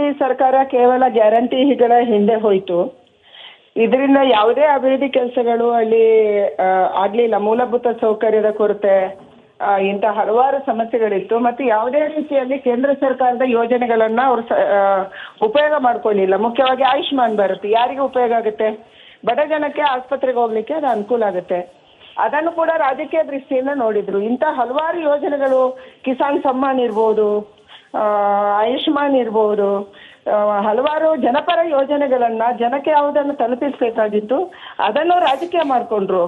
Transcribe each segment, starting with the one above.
ಮೋದಿ ಸರ್ಕಾರ ಕೇವಲ ಗ್ಯಾರಂಟಿಗಳ ಹಿಂದೆ ಹೋಯಿತು. ಇದರಿಂದ ಯಾವುದೇ ಅಭಿವೃದ್ಧಿ ಕೆಲಸಗಳು ಅಲ್ಲಿ ಆಗ್ಲಿಲ್ಲ. ಮೂಲಭೂತ ಸೌಕರ್ಯದ ಕೊರತೆ, ಇಂಥ ಹಲವಾರು ಸಮಸ್ಯೆಗಳಿತ್ತು. ಮತ್ತು ಯಾವುದೇ ರೀತಿಯಲ್ಲಿ ಕೇಂದ್ರ ಸರ್ಕಾರದ ಯೋಜನೆಗಳನ್ನ ಅವರು ಉಪಯೋಗ ಮಾಡ್ಕೊಳ್ಳಿಲ್ಲ. ಮುಖ್ಯವಾಗಿ ಆಯುಷ್ಮಾನ್ ಭಾರತ್ ಯಾರಿಗೆ ಉಪಯೋಗ ಆಗುತ್ತೆ? ಬಡ ಜನಕ್ಕೆ ಆಸ್ಪತ್ರೆಗೆ ಹೋಗ್ಲಿಕ್ಕೆ ಅದು ಅನುಕೂಲ ಆಗುತ್ತೆ. ಅದನ್ನು ಕೂಡ ರಾಜಕೀಯ ದೃಷ್ಟಿಯಿಂದ ನೋಡಿದ್ರು. ಇಂಥ ಹಲವಾರು ಯೋಜನೆಗಳು, ಕಿಸಾನ್ ಸಮ್ಮಾನ್ ಇರ್ಬೋದು, ಆಯುಷ್ಮಾನ್ ಇರ್ಬೋದು, ಹಲವಾರು ಜನಪರ ಯೋಜನೆಗಳನ್ನ ಜನಕ್ಕೆ ಯಾವುದನ್ನು ತಲುಪಿಸಬೇಕಾಗಿತ್ತು ಅದನ್ನು ರಾಜಕೀಯ ಮಾಡಿಕೊಂಡ್ರು.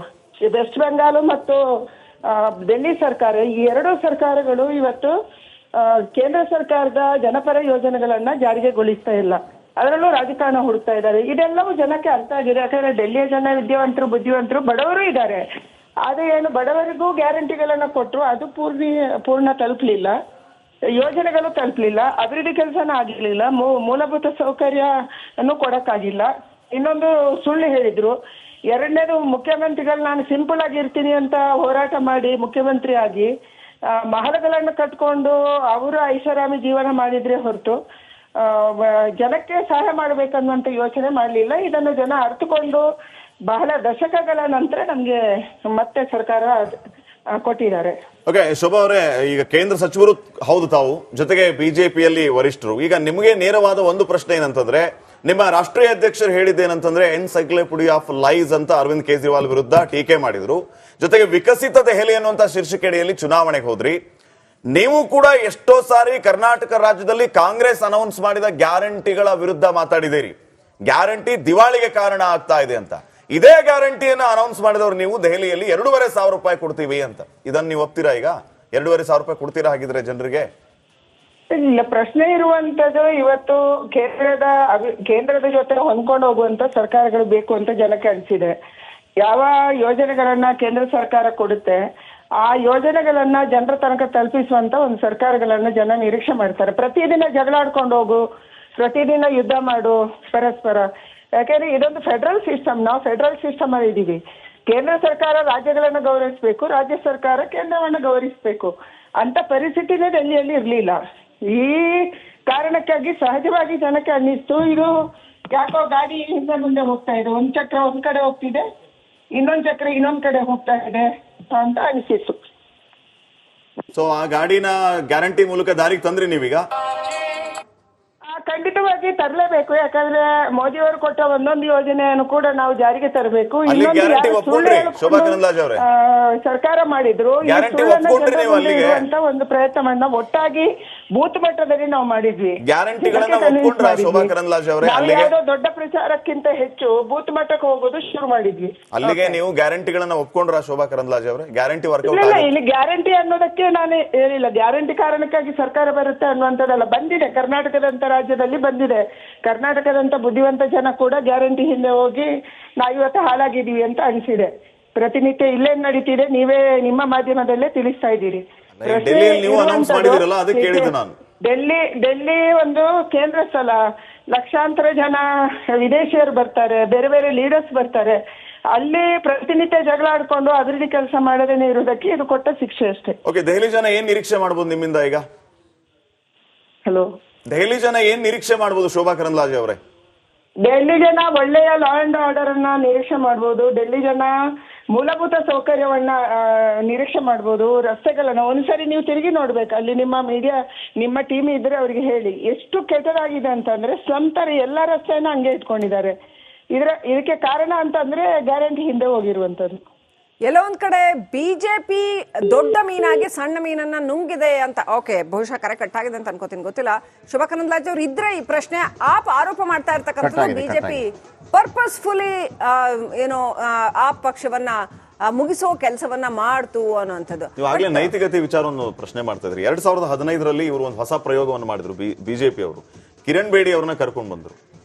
ವೆಸ್ಟ್ ಬೆಂಗಾಲ್ ಮತ್ತು ಡೆಲ್ಲಿ ಸರ್ಕಾರ, ಈ ಎರಡೂ ಸರ್ಕಾರಗಳು ಇವತ್ತು ಕೇಂದ್ರ ಸರ್ಕಾರದ ಜನಪರ ಯೋಜನೆಗಳನ್ನ ಜಾರಿಗೆಗೊಳಿಸ್ತಾ ಇಲ್ಲ. ಅದರಲ್ಲೂ ರಾಜಕಾರಣ ಹುಡುಕ್ತಾ ಇದ್ದಾರೆ. ಇದೆಲ್ಲವೂ ಜನಕ್ಕೆ ಅರ್ಥ ಆಗಿದೆ. ಯಾಕಂದ್ರೆ ಡೆಲ್ಲಿಯ ಜನ ವಿದ್ಯಾವಂತರು, ಬುದ್ಧಿವಂತರು, ಬಡವರು ಇದ್ದಾರೆ. ಆದರೆ ಏನು ಬಡವರಿಗೂ ಗ್ಯಾರಂಟಿಗಳನ್ನ ಕೊಟ್ಟರು, ಅದು ಪೂರ್ಣ ತಲುಪಲಿಲ್ಲ. ಯೋಜನೆಗಳು ತಲುಪಲಿಲ್ಲ, ಅಭಿವೃದ್ಧಿ ಕೆಲಸನೂ ಆಗಿರ್ಲಿಲ್ಲ, ಮೂಲಭೂತ ಸೌಕರ್ಯನೂ ಕೊಡಕ್ಕಾಗಿಲ್ಲ. ಇನ್ನೊಂದು ಸುಳ್ಳು ಹೇಳಿದ್ರು. ಎರಡನೇದು, ಮುಖ್ಯಮಂತ್ರಿಗಳು ನಾನು ಸಿಂಪಲ್ ಆಗಿರ್ತೀನಿ ಅಂತ ಹೋರಾಟ ಮಾಡಿ ಮುಖ್ಯಮಂತ್ರಿ ಆಗಿ ಮಹಲಗಳನ್ನು ಕಟ್ಕೊಂಡು ಅವರು ಐಷಾರಾಮಿ ಜೀವನ ಮಾಡಿದ್ರೆ ಹೊರತು ಜನಕ್ಕೆ ಸಹಾಯ ಮಾಡಬೇಕನ್ನುವಂತ ಯೋಚನೆ ಮಾಡಲಿಲ್ಲ. ಇದನ್ನು ಜನ ಅರ್ಥಕೊಂಡು ಬಹಳ ದಶಕಗಳ ನಂತರ ನಮ್ಗೆ ಮತ್ತೆ ಸರ್ಕಾರ ಕೊಟ್ಟಿದ್ದಾರೆ. ಓಕೆ, ಶೋಭಾ ಅವರೇ, ಈಗ ಕೇಂದ್ರ ಸಚಿವರು ಹೌದು ತಾವು, ಜೊತೆಗೆ ಬಿಜೆಪಿಯಲ್ಲಿ ವರಿಷ್ಠರು. ಈಗ ನಿಮಗೆ ನೇರವಾದ ಒಂದು ಪ್ರಶ್ನೆ ಏನಂತಂದ್ರೆ, ನಿಮ್ಮ ರಾಷ್ಟ್ರೀಯ ಅಧ್ಯಕ್ಷರು ಹೇಳಿದ್ದೇನಂತಂದ್ರೆ ಎನ್ಸೈಕ್ಲೋಪೀಡಿಯಾ ಆಫ್ ಲೈಸ್ ಅಂತ ಅರವಿಂದ್ ಕೇಜ್ರಿವಾಲ್ ವಿರುದ್ಧ ಟೀಕೆ ಮಾಡಿದ್ರು. ಜೊತೆಗೆ ವಿಕಸಿತ ದೆಹಲಿ ಅನ್ನುವಂತ ಶೀರ್ಷಿಕೆಯಲ್ಲಿ ಚುನಾವಣೆಗೆ ಹೋದ್ರಿ. ನೀವು ಕೂಡ ಎಷ್ಟೋ ಸಾರಿ ಕರ್ನಾಟಕ ರಾಜ್ಯದಲ್ಲಿ ಕಾಂಗ್ರೆಸ್ ಅನೌನ್ಸ್ ಮಾಡಿದ ಗ್ಯಾರಂಟಿಗಳ ವಿರುದ್ಧ ಮಾತಾಡಿದ್ದೀರಿ. ಗ್ಯಾರಂಟಿ ದಿವಾಳಿಗೆ ಕಾರಣ ಆಗ್ತಾ ಇದೆ ಅಂತ. ಇದೇ ಗ್ಯಾರಂಟಿಯನ್ನ ಅನೌನ್ಸ್ ಮಾಡಿದವರು ನೀವು ದೆಹಲಿಯಲ್ಲಿ 2,500 ರೂಪಾಯಿ ಕೊಡ್ತೀವಿ ಅಂತ. ಇದನ್ನ ನೀವು ಒಪ್ತೀರಾ? ಈಗ 2,500 ರೂಪಾಯಿ ಕೊಡ್ತೀರಾ ಹಾಗಿದ್ರೆ ಜನರಿಗೆ? ಇಲ್ಲ, ಪ್ರಶ್ನೆ ಇರುವಂತದ್ದು ಇವತ್ತು ಕೇಂದ್ರದ ಜೊತೆ ಹೊಂದ್ಕೊಂಡು ಹೋಗುವಂತ ಸರ್ಕಾರಗಳು ಬೇಕು ಅಂತ ಜನಕ್ಕೆ ಅನಿಸಿದೆ. ಯಾವ ಯೋಜನೆಗಳನ್ನ ಕೇಂದ್ರ ಸರ್ಕಾರ ಕೊಡುತ್ತೆ ಆ ಯೋಜನೆಗಳನ್ನ ಜನರ ತನಕ ತಲುಪಿಸುವಂತ ಒಂದು ಸರ್ಕಾರಗಳನ್ನ ಜನ ನಿರೀಕ್ಷೆ ಮಾಡ್ತಾರೆ. ಪ್ರತಿದಿನ ಜಗಳಾಡ್ಕೊಂಡು ಹೋಗು, ಪ್ರತಿದಿನ ಯುದ್ಧ ಮಾಡು ಪರಸ್ಪರ. ಯಾಕೆಂದ್ರೆ ಇದೊಂದು ಫೆಡರಲ್ ಸಿಸ್ಟಮ್. ನಾವು ಫೆಡರಲ್ ಸಿಸ್ಟಮ್ ಅಲ್ಲಿ ಇದ್ದೀವಿ. ಕೇಂದ್ರ ಸರ್ಕಾರ ರಾಜ್ಯಗಳನ್ನ ಗೌರವಿಸಬೇಕು, ರಾಜ್ಯ ಸರ್ಕಾರ ಕೇಂದ್ರವನ್ನ ಗೌರವಿಸಬೇಕು ಅಂತ ಪರಿಸ್ಥಿತಿನೇ ಡೆಲ್ಲಿಯಲ್ಲಿ ಇರಲಿಲ್ಲ. ಈ ಕಾರಣಕ್ಕಾಗಿ ಸಹಜವಾಗಿ ಜನಕ್ಕೆ ಅನ್ನಿಸ್ತು, ಇದು ಯಾಕೋ ಗಾಡಿ ಹಿಂದೆ ಮುಂದೆ ಹೋಗ್ತಾ ಇದೆ, ಒಂದ್ ಚಕ್ರ ಒಂದ್ ಕಡೆ ಹೋಗ್ತಿದೆ, ಇನ್ನೊಂದ್ ಚಕ್ರ ಇನ್ನೊಂದ್ ಕಡೆ ಹೋಗ್ತಾ ಇದೆ ಅಂತ ಅನಿಸಿತ್ತು. ಸೊ ಆ ಗಾಡಿನ ಗ್ಯಾರಂಟಿ ಮೂಲಕ ದಾರಿಗೆ ತಂದ್ರಿ ನೀವೀಗ? ಖಂಡಿತವಾಗಿ ತರಲೇಬೇಕು. ಯಾಕಂದ್ರೆ ಮೋದಿ ಅವರು ಕೊಟ್ಟ ಒಂದೊಂದು ಯೋಜನೆಯನ್ನು ಕೂಡ ನಾವು ಜಾರಿಗೆ ತರಬೇಕು. ಸರ್ಕಾರ ಮಾಡಿದ್ರು ಅಂತ ಒಂದು ಪ್ರಯತ್ನವನ್ನ ಒಟ್ಟಾಗಿ ಬೂತ್ ಮಟ್ಟದಲ್ಲಿ ನಾವು ಮಾಡಿದ್ವಿ. ಯಾವುದೋ ದೊಡ್ಡ ಪ್ರಚಾರಕ್ಕಿಂತ ಹೆಚ್ಚು ಬೂತ್ ಮಟ್ಟಕ್ಕೆ ಹೋಗೋದು ಶುರು ಮಾಡಿದ್ವಿ. ಅಲ್ಲಿಗೆ ನೀವು ಗ್ಯಾರಂಟಿಗಳನ್ನ ಒಪ್ಕೊಂಡ್ರ ಶೋಭಾ ಕರಂದ್ಲಾಜೆ ಅವರೇ? ಗ್ಯಾರಂಟಿ ವರ್ಕೌಟ್ ಇಲ್ಲ, ಇಲ್ಲಿ ಗ್ಯಾರಂಟಿ ಅನ್ನೋದಕ್ಕೆ ನಾನು ಹೇಳಿಲ್ಲ. ಗ್ಯಾರಂಟಿ ಕಾರಣಕ್ಕಾಗಿ ಸರ್ಕಾರ ಬರುತ್ತೆ ಅನ್ನುವಂಥದ್ದಲ್ಲ. ಬಂದಿದೆ, ಕರ್ನಾಟಕದಂತ ರಾಜ್ಯದಲ್ಲಿ ಬಂದಿದೆ. ಕರ್ನಾಟಕದಂತ ಬುದ್ಧಿವಂತ ಜನ ಕೂಡ ಗ್ಯಾರಂಟಿ ಹಿಂದೆ ಹೋಗಿ ನಾವು ಇವತ್ತು ಹಾಳಾಗಿದ್ದೀವಿ ಅಂತ ಅನಿಸಿದೆ. ಪ್ರತಿನಿತ್ಯ ಇಲ್ಲೇನ್ ನಡೀತಿದೆ ನೀವೇ ನಿಮ್ಮ ಮಾಧ್ಯಮದಲ್ಲೇ ತಿಳಿಸ್ತಾ ಇದ್ದೀರಿ. ಡೆಲ್ಲಿ ಒಂದು ಕೇಂದ್ರ ಸ್ಥಳ, ಲಕ್ಷಾಂತರ ಜನ ವಿದೇಶಿಯರು ಬರ್ತಾರೆ, ಬೇರೆ ಬೇರೆ ಲೀಡರ್ಸ್ ಬರ್ತಾರೆ. ಅಲ್ಲಿ ಪ್ರತಿನಿತ್ಯ ಜಗಳ ಆಡ್ಕೊಂಡು ಅಭಿವೃದ್ಧಿ ಕೆಲಸ ಮಾಡದೇನೆ ಇರುವುದಕ್ಕೆ ಇದು ಕೊಟ್ಟ ಶಿಕ್ಷೆ ಅಷ್ಟೇ. ಓಕೆ, ದೆಹಲಿ ಜನ ಏನ್ ನಿರೀಕ್ಷೆ ಮಾಡಬಹುದು ನಿಮ್ಮಿಂದ ಈಗ? ಹಲೋ, ದೆಹಲಿ ಜನ ಏನ್ ನಿರೀಕ್ಷೆ ಮಾಡಬಹುದು ಶೋಭಾ ಕರಂದ್ಲಾಜೆ ಅವರೇ? ಡೆಲ್ಲಿ ಜನ ಒಳ್ಳೆಯ ಲಾ ಅಂಡ್ ಆರ್ಡರ್ ಅನ್ನ ನಿರೀಕ್ಷೆ ಮಾಡಬಹುದು. ಡೆಲ್ಲಿ ಜನ ಮೂಲಭೂತ ಸೌಕರ್ಯವನ್ನ ನಿರೀಕ್ಷೆ ಮಾಡಬಹುದು. ರಸ್ತೆಗಳನ್ನ ಒಂದ್ಸರಿ ನೀವು ತಿರುಗಿ ನೋಡ್ಬೇಕು. ಅಲ್ಲಿ ನಿಮ್ಮ ಮೀಡಿಯಾ, ನಿಮ್ಮ ಟೀಮ್ ಇದ್ರೆ ಅವ್ರಿಗೆ ಹೇಳಿ ಎಷ್ಟು ಕೆಟ್ಟದಾಗಿದೆ ಅಂತಂದ್ರೆ ಸ್ಲಮ್ ತರ ಎಲ್ಲಾ ರಸ್ತೆಯನ್ನ ಹಂಗೆ ಇಟ್ಕೊಂಡಿದ್ದಾರೆ. ಇದಕ್ಕೆ ಕಾರಣ ಅಂತಂದ್ರೆ ಗ್ಯಾರಂಟಿ ಹಿಂದೆ ಹೋಗಿರುವಂತದ್ದು. ಎಲ್ಲೋ ಒಂದ್ ಕಡೆ ಬಿಜೆಪಿ ದೊಡ್ಡ ಮೀನಾಗಿ ಸಣ್ಣ ಮೀನನ್ನ ನುಂಗಿದೆ ಅಂತ. ಓಕೆ, ಬಹುಶಃ ಕರೆ ಕಟ್ಟಾಗಿದೆ ಅಂತ ಅನ್ಕೋತೀನಿ, ಗೊತ್ತಿಲ್ಲ. ಶೋಭಾ ಕರಂದ್ಲಾಜೆ ಅವ್ರು ಇದ್ರೆ ಈ ಪ್ರಶ್ನೆ ಆರೋಪ ಮಾಡ್ತಾ ಇರ್ತಕ್ಕಂಥದ್ದು ಬಿಜೆಪಿ ಪರ್ಪಸ್ಫುಲಿ ಏನೋ ಆ ಪಕ್ಷವನ್ನ ಮುಗಿಸೋ ಕೆಲಸವನ್ನ ಮಾಡ್ತು ಅನ್ನುವಂಥದ್ದು. ಈಗಾಗಲೇ ನೈತಿಕತೆ ವಿಚಾರವನ್ನು ಪ್ರಶ್ನೆ ಮಾಡ್ತಾ ಇದ್ರಿ. 2015ರಲ್ಲಿ ಇವರು ಒಂದು ಹೊಸ ಪ್ರಯೋಗವನ್ನು ಮಾಡಿದ್ರು ಬಿಜೆಪಿ ಅವರು. ಕಿರಣ್ ಬೇಡಿ ಅವ್ರನ್ನ ಕರ್ಕೊಂಡು ಬಂದ್ರು.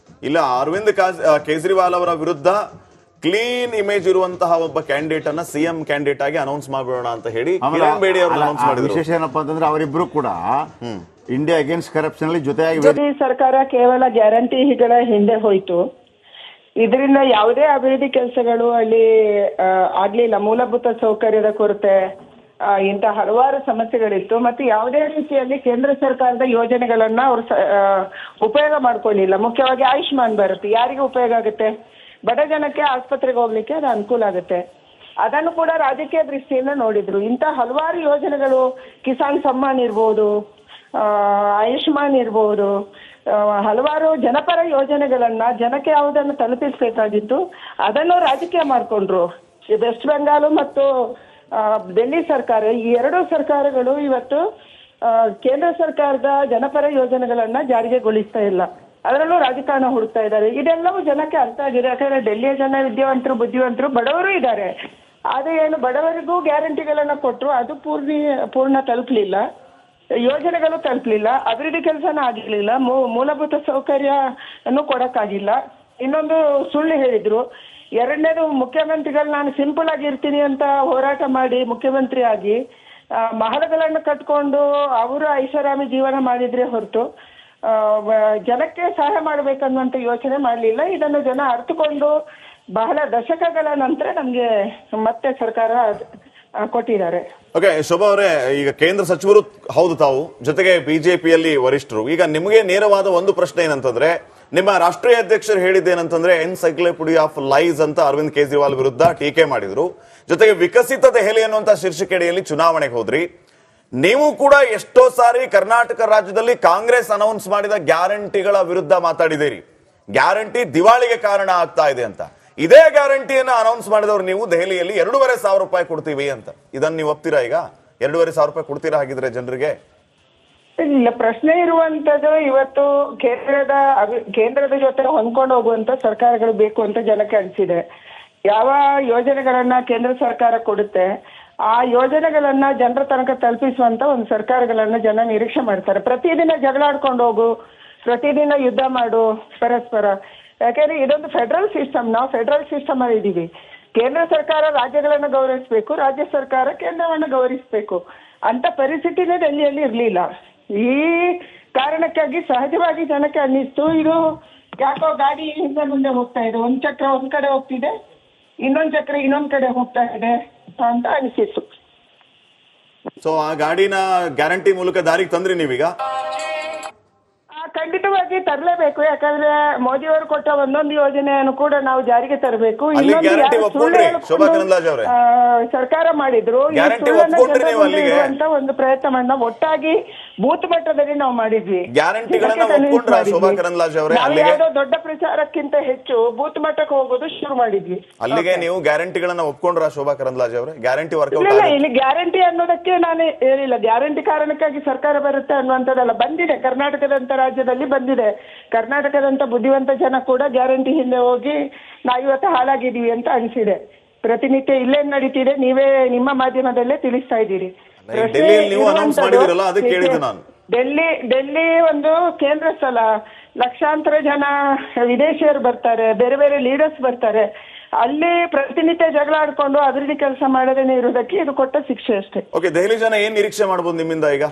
ಇಲ್ಲ, ಅರವಿಂದ್ ಕೇಜ್ರಿವಾಲ್ ಅವರ ವಿರುದ್ಧ ಕ್ಲೀನ್ ಇಮೇಜ್ ಇರುವಂತಹ ಒಬ್ಬ ಕ್ಯಾಂಡಿಡೇಟ್ ಅನ್ನ ಸಿಎಂ ಕ್ಯಾಂಡಿಡೇಟ್ ಆಗಿ ಅನೌನ್ಸ್ ಮಾಡೋಣ ಅಂತ ಹೇಳಿ ಕಿರಣ್ ಬೇಡಿ ಅವರು ಅನೌನ್ಸ್ ಮಾಡಿದ್ರು. ವಿಶೇಷ ಏನಪ್ಪಾ ಅಂತಂದ್ರೆ ಅವರಿಬ್ರು ಕೂಡ ಇಂಡಿಯಾ ಅಗೇನ್ಸ್ಟ್ ಕರಪ್ಷನ್ ಅಲ್ಲಿ ಜೊತೆಯಾಗಿ ಮೋದಿ ಸರ್ಕಾರ ಕೇವಲ ಗ್ಯಾರಂಟಿಗಳ ಹಿಂದೆ ಹೋಯಿತು. ಇದರಿಂದ ಯಾವುದೇ ಅಭಿವೃದ್ಧಿ ಕೆಲಸಗಳು ಅಲ್ಲಿ ಆಗ್ಲಿಲ್ಲ. ಮೂಲಭೂತ ಸೌಕರ್ಯದ ಕೊರತೆ, ಇಂಥ ಹಲವಾರು ಸಮಸ್ಯೆಗಳಿತ್ತು. ಮತ್ತೆ ಯಾವುದೇ ರೀತಿಯಲ್ಲಿ ಕೇಂದ್ರ ಸರ್ಕಾರದ ಯೋಜನೆಗಳನ್ನ ಅವರು ಉಪಯೋಗ ಮಾಡ್ಕೊಳ್ಳಿಲ್ಲ. ಮುಖ್ಯವಾಗಿ ಆಯುಷ್ಮಾನ್ ಭಾರತ್ ಯಾರಿಗೆ ಉಪಯೋಗ ಆಗುತ್ತೆ? ಬಡ ಜನಕ್ಕೆ ಆಸ್ಪತ್ರೆಗೆ ಹೋಗ್ಲಿಕ್ಕೆ ಅದು ಅನುಕೂಲ ಆಗುತ್ತೆ. ಅದನ್ನು ಕೂಡ ರಾಜಕೀಯ ದೃಷ್ಟಿಯಿಂದ ನೋಡಿದ್ರು. ಇಂಥ ಹಲವಾರು ಯೋಜನೆಗಳು, ಕಿಸಾನ್ ಸಮ್ಮಾನ್ ಇರ್ಬೋದು, ಆಯುಷ್ಮಾನ್ ಇರ್ಬೋದು, ಹಲವಾರು ಜನಪರ ಯೋಜನೆಗಳನ್ನ ಜನಕ್ಕೆ ಯಾವುದನ್ನು ತಲುಪಿಸಬೇಕಾಗಿತ್ತು ಅದನ್ನು ರಾಜಕೀಯ ಮಾಡಿಕೊಂಡ್ರು. ವೆಸ್ಟ್ ಬೆಂಗಾಲ್ ಮತ್ತು ಡೆಲ್ಲಿ ಸರ್ಕಾರ, ಈ ಎರಡೂ ಸರ್ಕಾರಗಳು ಇವತ್ತು ಕೇಂದ್ರ ಸರ್ಕಾರದ ಜನಪರ ಯೋಜನೆಗಳನ್ನ ಜಾರಿಗೆಗೊಳಿಸ್ತಾ ಇಲ್ಲ, ಅದರಲ್ಲೂ ರಾಜಕಾರಣ ಹುಡುಕ್ತಾ ಇದ್ದಾರೆ. ಇದೆಲ್ಲವೂ ಜನಕ್ಕೆ ಅರ್ಥ ಆಗಿದೆ. ಯಾಕಂದ್ರೆ ಡೆಲ್ಲಿಯ ಜನ ವಿದ್ಯಾವಂತರು, ಬುದ್ಧಿವಂತರು, ಬಡವರು ಇದ್ದಾರೆ. ಆದ್ರೆ ಏನು ಬಡವರಿಗೂ ಗ್ಯಾರಂಟಿಗಳನ್ನ ಕೊಟ್ಟರು, ಅದು ಪೂರ್ಣ ತಲುಪಲಿಲ್ಲ, ಯೋಜನೆಗಳು ತಲುಪಲಿಲ್ಲ, ಅಭಿವೃದ್ಧಿ ಕೆಲಸನೂ ಆಗಿರ್ಲಿಲ್ಲ, ಮೂಲಭೂತ ಸೌಕರ್ಯನೂ ಕೊಡಕ್ಕಾಗಿಲ್ಲ. ಇನ್ನೊಂದು ಸುಳ್ಳು ಹೇಳಿದ್ರು. ಎರಡನೇದು, ಮುಖ್ಯಮಂತ್ರಿಗಳು ನಾನು ಸಿಂಪಲ್ ಆಗಿ ಇರ್ತೀನಿ ಅಂತ ಹೋರಾಟ ಮಾಡಿ ಮುಖ್ಯಮಂತ್ರಿ ಆಗಿ ಮಹಲಗಳನ್ನು ಕಟ್ಕೊಂಡು ಅವರು ಐಷಾರಾಮಿ ಜೀವನ ಮಾಡಿದ್ರೆ ಹೊರತು ಜನಕ್ಕೆ ಸಹಾಯ ಮಾಡ್ಬೇಕನ್ನುವಂತ ಯೋಚನೆ ಮಾಡಲಿಲ್ಲ. ಇದನ್ನು ಜನ ಅರ್ಥಕೊಂಡು ಬಹಳ ದಶಕಗಳ ನಂತರ ನಮ್ಗೆ ಮತ್ತೆ ಸರ್ಕಾರ ಕೊಟ್ಟಿದ್ದಾರೆ. ಓಕೆ, ಶೋಭಾ ಅವರೇ, ಈಗ ಕೇಂದ್ರ ಸಚಿವರು ಹೌದು ತಾವು, ಜೊತೆಗೆ ಬಿಜೆಪಿಯಲ್ಲಿ ವರಿಷ್ಠರು. ಈಗ ನಿಮಗೆ ನೇರವಾದ ಒಂದು ಪ್ರಶ್ನೆ ಏನಂತಂದ್ರೆ, ನಿಮ್ಮ ರಾಷ್ಟ್ರೀಯ ಅಧ್ಯಕ್ಷರು ಹೇಳಿದ್ದೇನಂತಂದ್ರೆ ಎನ್ಸೈಕ್ಲೋಪೀಡಿಯಾ ಆಫ್ ಲೈಸ್ ಅಂತ ಅರವಿಂದ್ ಕೇಜ್ರಿವಾಲ್ ವಿರುದ್ಧ ಟೀಕೆ ಮಾಡಿದ್ರು. ಜೊತೆಗೆ ವಿಕಸಿತ ದೆಹಲಿ ಅನ್ನುವಂತ ಶೀರ್ಷಿಕೆಯಲ್ಲಿ ಚುನಾವಣೆಗೆ ಹೋದ್ರಿ. ನೀವು ಕೂಡ ಎಷ್ಟೋ ಸಾರಿ ಕರ್ನಾಟಕ ರಾಜ್ಯದಲ್ಲಿ ಕಾಂಗ್ರೆಸ್ ಅನೌನ್ಸ್ ಮಾಡಿದ ಗ್ಯಾರಂಟಿಗಳ ವಿರುದ್ಧ ಮಾತಾಡಿದ್ದೀರಿ. ಗ್ಯಾರಂಟಿ ದಿವಾಳಿಗೆ ಕಾರಣ ಆಗ್ತಾ ಇದೆ ಅಂತ. ಇದೇ ಗ್ಯಾರಂಟಿಯನ್ನ ಅನೌನ್ಸ್ ಮಾಡಿದವರು ನೀವು ದೆಹಲಿಯಲ್ಲಿ 2,500 ರೂಪಾಯಿ ಕೊಡ್ತೀವಿ ಅಂತ. ಇದನ್ನ ನೀವು ಒಪ್ತೀರಾ? ಈಗ 2,500 ರೂಪಾಯಿ ಕೊಡ್ತೀರಾ ಹಾಗಿದ್ರೆ ಜನರಿಗೆ? ಇಲ್ಲ, ಪ್ರಶ್ನೆ ಇರುವಂತದ್ದು ಇವತ್ತು ಕೇಂದ್ರದ ಜೊತೆ ಹೊಂದ್ಕೊಂಡು ಹೋಗುವಂತ ಸರ್ಕಾರಗಳು ಬೇಕು ಅಂತ ಜನಕ್ಕೆ ಅನಿಸಿದೆ. ಯಾವ ಯೋಜನೆಗಳನ್ನ ಕೇಂದ್ರ ಸರ್ಕಾರ ಕೊಡುತ್ತೆ ಆ ಯೋಜನೆಗಳನ್ನ ಜನರ ತನಕ ತಲುಪಿಸುವಂತ ಒಂದು ಸರ್ಕಾರಗಳನ್ನ ಜನ ನಿರೀಕ್ಷೆ ಮಾಡ್ತಾರೆ. ಪ್ರತಿದಿನ ಜಗಳಾಡ್ಕೊಂಡು ಹೋಗು, ಪ್ರತಿದಿನ ಯುದ್ಧ ಮಾಡು ಪರಸ್ಪರ. ಯಾಕಂದ್ರೆ ಇದೊಂದು ಫೆಡರಲ್ ಸಿಸ್ಟಮ್, ನಾವು ಫೆಡರಲ್ ಸಿಸ್ಟಮ್ ಅಲ್ಲಿ ಇದ್ದೀವಿ. ಕೇಂದ್ರ ಸರ್ಕಾರ ರಾಜ್ಯಗಳನ್ನ ಗೌರವಿಸಬೇಕು, ರಾಜ್ಯ ಸರ್ಕಾರ ಕೇಂದ್ರವನ್ನ ಗೌರವಿಸಬೇಕು ಅಂತ ಪರಿಸ್ಥಿತಿನೇ ಡೆಲ್ಲಿಯಲ್ಲಿ ಇರ್ಲಿಲ್ಲ. ಈ ಕಾರಣಕ್ಕಾಗಿ ಸಹಜವಾಗಿ ಜನಕ್ಕೆ ಅನ್ನಿಸ್ತು, ಇದು ಯಾಕೋ ಗಾಡಿ ಹಿಂದೆ ಮುಂದೆ ಹೋಗ್ತಾ ಇದೆ, ಒಂದ್ ಚಕ್ರ ಒಂದ್ ಕಡೆ ಹೋಗ್ತಿದೆ, ಇನ್ನೊಂದ್ ಚಕ್ರ ಇನ್ನೊಂದ್ ಕಡೆ ಹೋಗ್ತಾ ಇದೆ ಅಂತ ಅನಿಸಿತ್ತು. ಸೊ ಆ ಗಾಡಿನ ಗ್ಯಾರಂಟಿ ಮೂಲಕ ದಾರಿಗೆ ತಂದ್ರಿ ನೀವೀಗ? ಖಂಡಿತವಾಗಿ ತರಲೇಬೇಕು. ಯಾಕಂದ್ರೆ ಮೋದಿ ಅವರು ಕೊಟ್ಟ ಒಂದೊಂದು ಯೋಜನೆಯನ್ನು ಕೂಡ ನಾವು ಜಾರಿಗೆ ತರಬೇಕು. ಸರ್ಕಾರ ಮಾಡಿದ್ರು ಅಂತ ಒಂದು ಪ್ರಯತ್ನವನ್ನ ಒಟ್ಟಾಗಿ ಬೂತ್ ಮಟ್ಟದಲ್ಲಿ ನಾವು ಮಾಡಿದ್ವಿ. ಯಾವುದೋ ದೊಡ್ಡ ಪ್ರಚಾರಕ್ಕಿಂತ ಹೆಚ್ಚು ಬೂತ್ ಮಟ್ಟಕ್ಕೆ ಹೋಗೋದು ಶುರು ಮಾಡಿದ್ವಿ. ಅಲ್ಲಿಗೆ ನೀವು ಗ್ಯಾರಂಟಿಗಳನ್ನ ಒಪ್ಕೊಂಡ್ರ ಶೋಭಾ ಕರಂದ್ಲಾಜೆ ಅವರೇ? ಗ್ಯಾರಂಟಿ ವರ್ಕೌಟ್ ಇಲ್ಲ, ಇಲ್ಲಿ ಗ್ಯಾರಂಟಿ ಅನ್ನೋದಕ್ಕೆ ನಾನು ಹೇಳಿಲ್ಲ. ಗ್ಯಾರಂಟಿ ಕಾರಣಕ್ಕಾಗಿ ಸರ್ಕಾರ ಬರುತ್ತೆ ಅನ್ನುವಂಥದ್ದಲ್ಲ. ಬಂದಿದೆ, ಕರ್ನಾಟಕದಂತ ರಾಜ್ಯದಲ್ಲಿ ಬಂದಿದೆ. ಕರ್ನಾಟಕದಂತ ಬುದ್ಧಿವಂತ ಜನ ಕೂಡ ಗ್ಯಾರಂಟಿ ಹಿಂದೆ ಹೋಗಿ ನಾವು ಇವತ್ತು ಹಾಳಾಗಿದ್ದೀವಿ ಅಂತ ಅನಿಸಿದೆ. ಪ್ರತಿನಿತ್ಯ ಇಲ್ಲೇನ್ ನಡೀತಿದೆ ನೀವೇ ನಿಮ್ಮ ಮಾಧ್ಯಮದಲ್ಲೇ ತಿಳಿಸ್ತಾ ಇದ್ದೀರಿ. ಡೆಲ್ಲಿ ಒಂದು ಕೇಂದ್ರ ಸ್ಥಳ, ಲಕ್ಷಾಂತರ ಜನ ವಿದೇಶಿಯರು ಬರ್ತಾರೆ, ಬೇರೆ ಬೇರೆ ಲೀಡರ್ಸ್ ಬರ್ತಾರೆ. ಅಲ್ಲಿ ಪ್ರತಿನಿತ್ಯ ಜಗಳ ಆಡ್ಕೊಂಡು ಅಭಿವೃದ್ಧಿ ಕೆಲಸ ಮಾಡದೇನೆ ಇರುವುದಕ್ಕೆ ಇದು ಕೊಟ್ಟ ಶಿಕ್ಷೆ ಅಷ್ಟೇ. ಓಕೆ, ದೆಹಲಿ ಜನ ಏನ್ ನಿರೀಕ್ಷೆ ಮಾಡಬಹುದು ನಿಮ್ಮಿಂದ ಈಗ?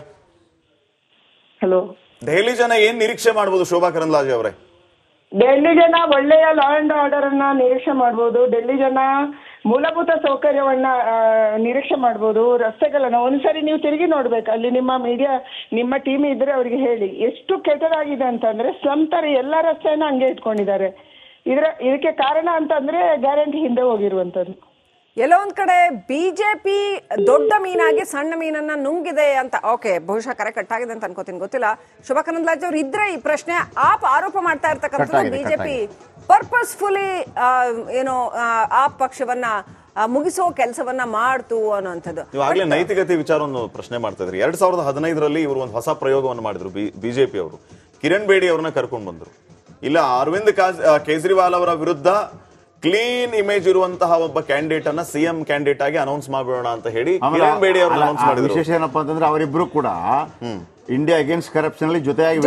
ಹಲೋ, ದೆಹಲಿ ಜನ ಏನ್ ನಿರೀಕ್ಷೆ ಮಾಡಬಹುದು ಶೋಭಾ ಕರಂದ್ಲಾಜೆ ಅವರೇ? ಡೆಲ್ಲಿ ಜನ ಒಳ್ಳೆಯ ಲಾ ಅಂಡ್ ಆರ್ಡರ್ ಅನ್ನ ನಿರೀಕ್ಷೆ ಮಾಡಬಹುದು. ಡೆಲ್ಲಿ ಜನ ಮೂಲಭೂತ ಸೌಕರ್ಯವನ್ನ ನಿರೀಕ್ಷೆ ಮಾಡಬಹುದು. ರಸ್ತೆಗಳನ್ನ ಒಂದ್ಸರಿ ನೀವು ತಿರುಗಿ ನೋಡ್ಬೇಕು. ಅಲ್ಲಿ ನಿಮ್ಮ ಮೀಡಿಯಾ, ನಿಮ್ಮ ಟೀಮ್ ಇದ್ರೆ ಅವ್ರಿಗೆ ಹೇಳಿ ಎಷ್ಟು ಕೆಟ್ಟದಾಗಿದೆ ಅಂತಂದ್ರೆ ಸ್ವಂತ ಎಲ್ಲ ರಸ್ತೆಯನ್ನ ಹಂಗೆ ಇಟ್ಕೊಂಡಿದ್ದಾರೆ. ಇದಕ್ಕೆ ಕಾರಣ ಅಂತಂದ್ರೆ ಗ್ಯಾರಂಟಿ ಹಿಂದೆ ಹೋಗಿರುವಂತದ್ದು. ಎಲ್ಲೋ ಒಂದ್ ಕಡೆ ಬಿಜೆಪಿ ದೊಡ್ಡ ಮೀನಾಗಿ ಸಣ್ಣ ಮೀನನ್ನ ನುಂಗಿದೆ ಅಂತ. ಓಕೆ, ಬಹುಶಃ ಕರೆ ಕಟ್ಟಾಗಿದೆ ಅಂತ ಅನ್ಕೋತೀನಿ, ಗೊತ್ತಿಲ್ಲ. ಶೋಭಾ ಕರಂದ್ಲಾಜೆ ಅವ್ರು ಇದ್ರೆ ಈ ಪ್ರಶ್ನೆ ಆರೋಪ ಮಾಡ್ತಾ ಇರ್ತಕ್ಕಂಥದ್ದು ಬಿಜೆಪಿ ಪರ್ಪಸ್ಫುಲಿ ಏನೋ ಆ ಪಕ್ಷವನ್ನ ಮುಗಿಸೋ ಕೆಲಸವನ್ನ ಮಾಡ್ತು ಅನ್ನುವಂಥದ್ದು. ಈಗಾಗಲೇ ನೈತಿಕತೆ ವಿಚಾರವನ್ನು ಪ್ರಶ್ನೆ ಮಾಡ್ತಾ ಇದ್ರಿ. 2015ರಲ್ಲಿ ಇವರು ಒಂದು ಹೊಸ ಪ್ರಯೋಗವನ್ನು ಮಾಡಿದ್ರು ಬಿಜೆಪಿ ಅವರು. ಕಿರಣ್ ಬೇಡಿ ಅವ್ರನ್ನ ಕರ್ಕೊಂಡು ಬಂದ್ರು. ಇಲ್ಲ, ಅರವಿಂದ್ ಕೇಜ್ರಿವಾಲ್ ಅವರ ವಿರುದ್ಧ ಕ್ಲೀನ್ ಇಮೇಜ್ ಇರುವಂತಹ ಒಬ್ಬ ಕ್ಯಾಂಡಿಡೇಟ್ ಅನ್ನ ಸಿಎಂ ಕ್ಯಾಂಡಿಡೇಟ್ ಆಗಿ ಅನೌನ್ಸ್ ಮಾಡೋಣ ಅಂತ ಹೇಳಿ ಕಿರಣ್ ಬೇಡಿ ಅವರು ಅನೌನ್ಸ್ ಮಾಡಿದ್ರು. ವಿಶೇಷ ಏನಪ್ಪಾ ಅಂತಂದ್ರೆ ಅವರಿಬ್ರು ಕೂಡ ಇಂಡಿಯಾ ಅಗೇನ್ಸ್ಟ್ ಕರಪ್ಷನ್ ಅಲ್ಲಿ ಜೊತೆಯಾಗಿ